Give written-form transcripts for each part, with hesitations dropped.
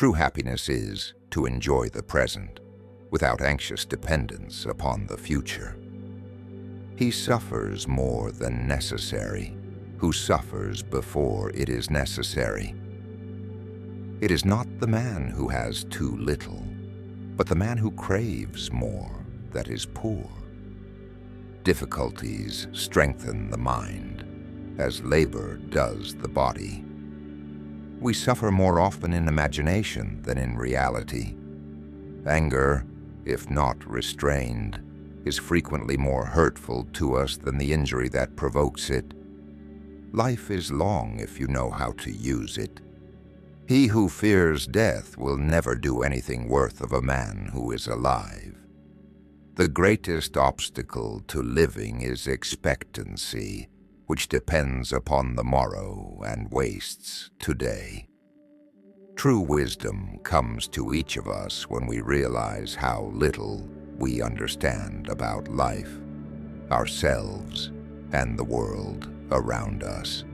True happiness is to enjoy the present without anxious dependence upon the future. He suffers more than necessary who suffers before it is necessary. It is not the man who has too little, but the man who craves more that is poor. Difficulties strengthen the mind, as labor does the body. We suffer more often in imagination than in reality. Anger, if not restrained, is frequently more hurtful to us than the injury that provokes it. Life is long if you know how to use it. He who fears death will never do anything worth of a man who is alive. The greatest obstacle to living is expectancy, which depends upon the morrow and wastes today. True wisdom comes to each of us when we realize how little we understand about life, ourselves, and the world around us.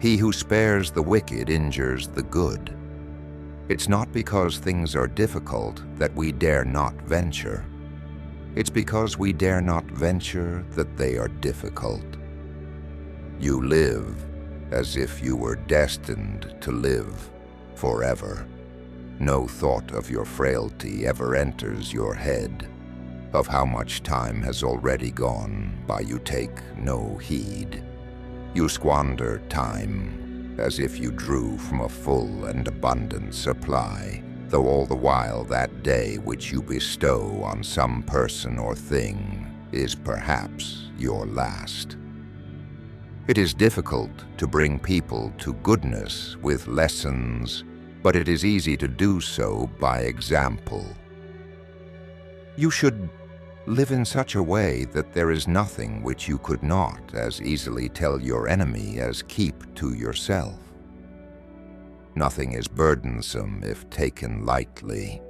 He who spares the wicked injures the good. It's not because things are difficult that we dare not venture. It's because we dare not venture that they are difficult. You live as if you were destined to live forever. No thought of your frailty ever enters your head. Of how much time has already gone by you take no heed. You squander time as if you drew from a full and abundant supply, though all the while that day which you bestow on some person or thing is perhaps your last. It is difficult to bring people to goodness with lessons, but it is easy to do so by example. You should live in such a way that there is nothing which you could not as easily tell your enemy as keep to yourself. Nothing is burdensome if taken lightly,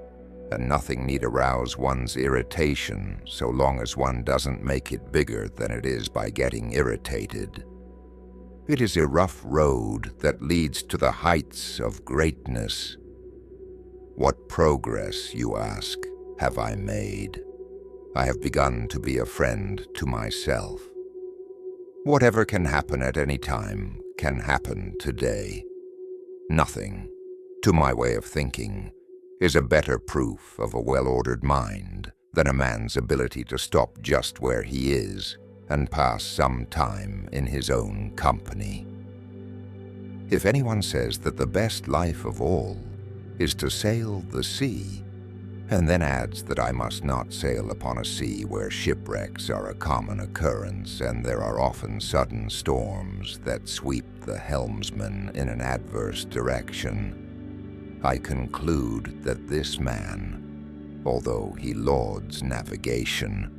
and nothing need arouse one's irritation so long as one doesn't make it bigger than it is by getting irritated. It is a rough road that leads to the heights of greatness. What progress, you ask, have I made? I have begun to be a friend to myself. Whatever can happen at any time can happen today. Nothing, to my way of thinking, is a better proof of a well-ordered mind than a man's ability to stop just where he is and pass some time in his own company. If anyone says that the best life of all is to sail the sea, and then adds that I must not sail upon a sea where shipwrecks are a common occurrence and there are often sudden storms that sweep the helmsman in an adverse direction, I conclude that this man, although he lauds navigation,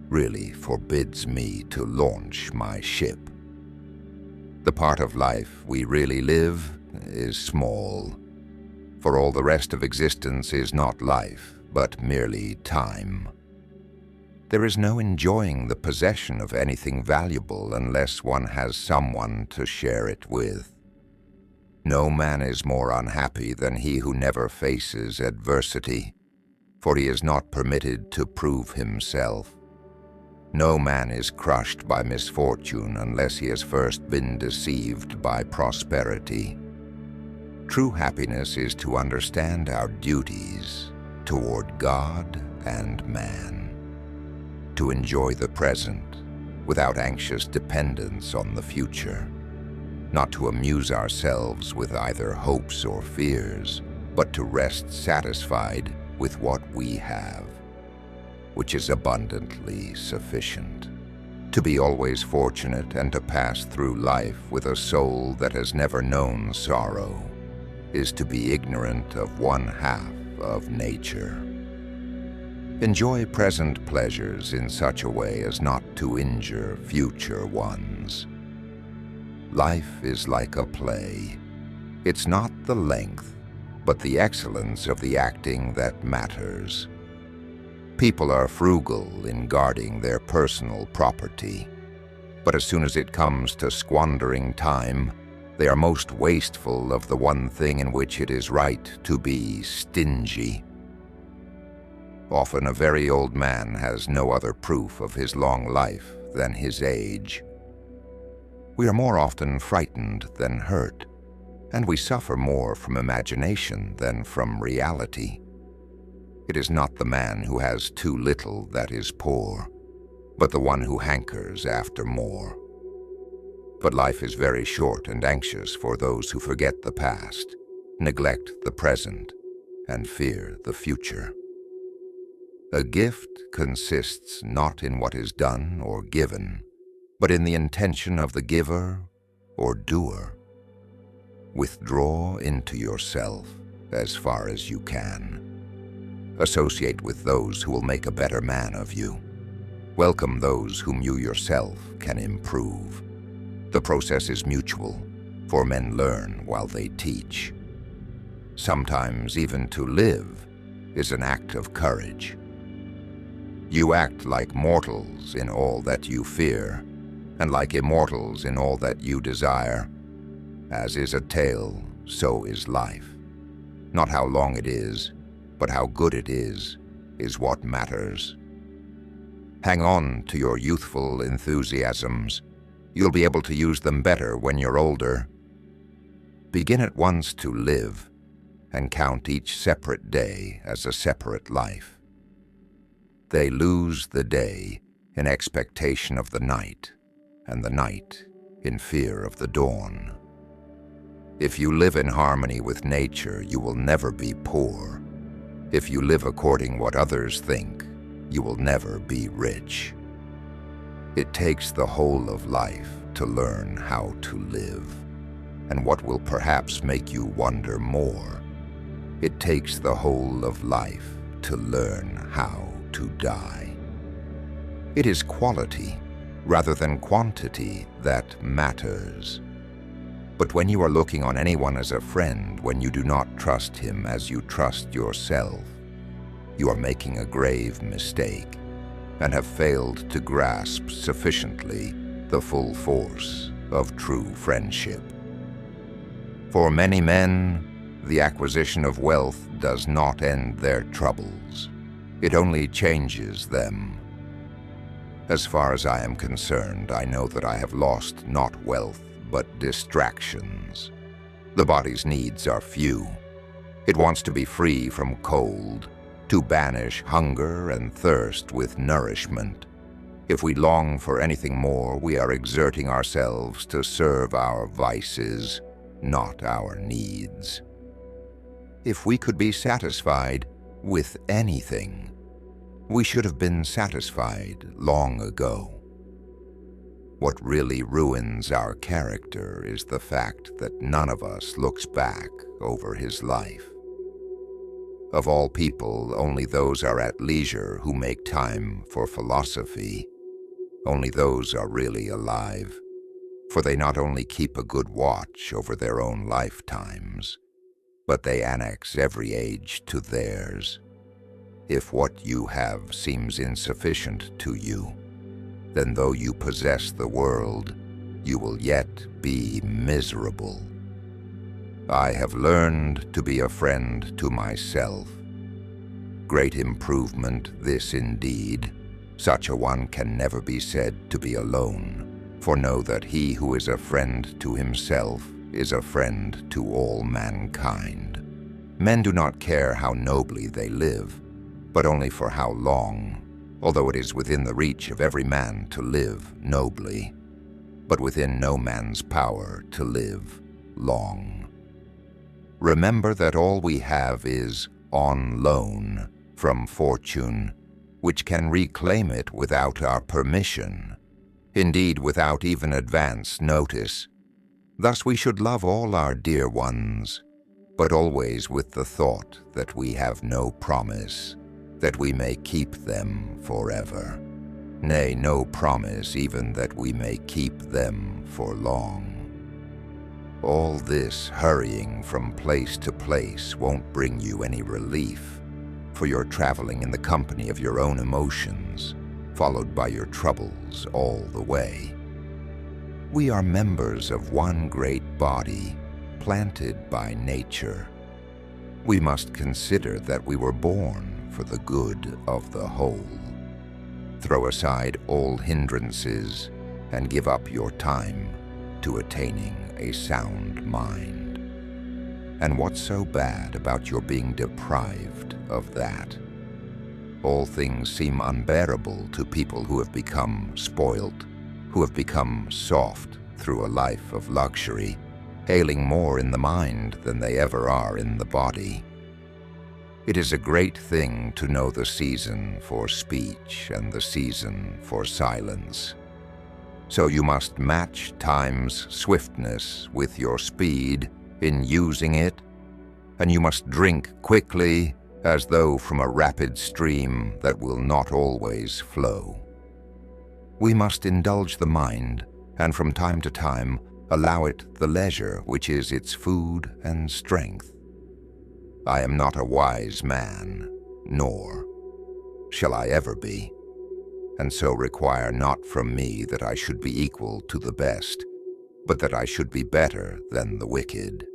really forbids me to launch my ship. The part of life we really live is small, for all the rest of existence is not life, but merely time. There is no enjoying the possession of anything valuable unless one has someone to share it with. No man is more unhappy than he who never faces adversity, for he is not permitted to prove himself. No man is crushed by misfortune unless he has first been deceived by prosperity. True happiness is to understand our duties toward God and man, to enjoy the present without anxious dependence on the future, not to amuse ourselves with either hopes or fears, but to rest satisfied with what we have, which is abundantly sufficient. To be always fortunate and to pass through life with a soul that has never known sorrow is to be ignorant of one half of nature. Enjoy present pleasures in such a way as not to injure future ones. Life is like a play. It's not the length, but the excellence of the acting that matters. People are frugal in guarding their personal property, but as soon as it comes to squandering time, They are most wasteful of the one thing in which it is right to be stingy. Often a very old man has no other proof of his long life than his age. We are more often frightened than hurt, and we suffer more from imagination than from reality. It is not the man who has too little that is poor, but the one who hankers after more. But life is very short and anxious for those who forget the past, neglect the present, and fear the future. A gift consists not in what is done or given, but in the intention of the giver or doer. Withdraw into yourself as far as you can. Associate with those who will make a better man of you. Welcome those whom you yourself can improve. The process is mutual, for men learn while they teach. Sometimes even to live is an act of courage. You act like mortals in all that you fear, and like immortals in all that you desire. As is a tale, so is life. Not how long it is, but how good it is what matters. Hang on to your youthful enthusiasms. You'll be able to use them better when you're older. Begin at once to live, and count each separate day as a separate life. They lose the day in expectation of the night, and the night in fear of the dawn. If you live in harmony with nature, you will never be poor. If you live according what others think, you will never be rich. It takes the whole of life to learn how to live, and what will perhaps make you wonder more, it takes the whole of life to learn how to die. It is quality rather than quantity that matters. But when you are looking on anyone as a friend, when you do not trust him as you trust yourself, you are making a grave mistake and have failed to grasp sufficiently the full force of true friendship. For many men, the acquisition of wealth does not end their troubles. It only changes them. As far as I am concerned, I know that I have lost not wealth, but distractions. The body's needs are few. It wants to be free from cold, to banish hunger and thirst with nourishment. If we long for anything more, we are exerting ourselves to serve our vices, not our needs. If we could be satisfied with anything, we should have been satisfied long ago. What really ruins our character is the fact that none of us looks back over his life. Of all people, only those are at leisure who make time for philosophy. Only those are really alive, for they not only keep a good watch over their own lifetimes, but they annex every age to theirs. If what you have seems insufficient to you, then though you possess the world, you will yet be miserable. I have learned to be a friend to myself. Great improvement this indeed. Such a one can never be said to be alone, for know that he who is a friend to himself is a friend to all mankind. Men do not care how nobly they live, but only for how long, although it is within the reach of every man to live nobly, but within no man's power to live long. Remember that all we have is on loan from fortune, which can reclaim it without our permission, indeed without even advance notice. Thus we should love all our dear ones, but always with the thought that we have no promise that we may keep them forever. Nay, no promise even that we may keep them for long. All this hurrying from place to place won't bring you any relief, for you're traveling in the company of your own emotions, followed by your troubles all the way. We are members of one great body planted by nature. We must consider that we were born for the good of the whole. Throw aside all hindrances and give up your time to attaining a sound mind. And what's so bad about your being deprived of that? All things seem unbearable to people who have become spoilt, who have become soft through a life of luxury, ailing more in the mind than they ever are in the body. It is a great thing to know the season for speech and the season for silence. So you must match time's swiftness with your speed in using it, and you must drink quickly as though from a rapid stream that will not always flow. We must indulge the mind, and from time to time allow it the leisure which is its food and strength. I am not a wise man, nor shall I ever be, and so require not from me that I should be equal to the best, but that I should be better than the wicked.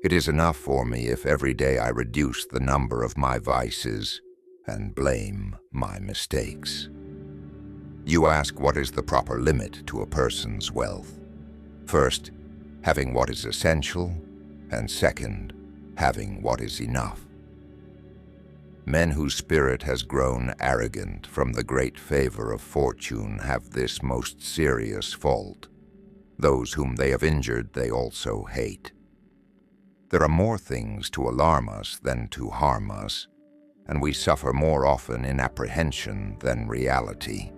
It is enough for me if every day I reduce the number of my vices and blame my mistakes. You ask what is the proper limit to a person's wealth. First, having what is essential, and second, having what is enough. Men whose spirit has grown arrogant from the great favor of fortune have this most serious fault. Those whom they have injured they also hate. There are more things to alarm us than to harm us, and we suffer more often in apprehension than reality.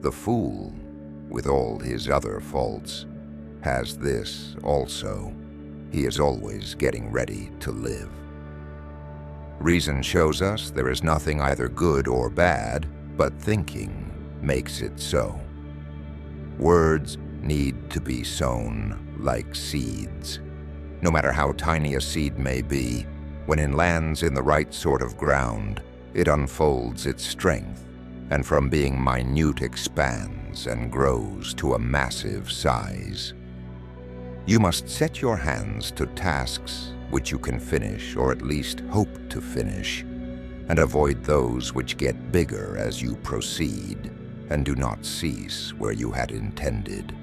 The fool, with all his other faults, has this also: he is always getting ready to live. Reason shows us there is nothing either good or bad, but thinking makes it so. Words need to be sown like seeds. No matter how tiny a seed may be, when it lands in the right sort of ground, it unfolds its strength, and from being minute expands and grows to a massive size. You must set your hands to tasks which you can finish, or at least hope to finish, and avoid those which get bigger as you proceed and do not cease where you had intended.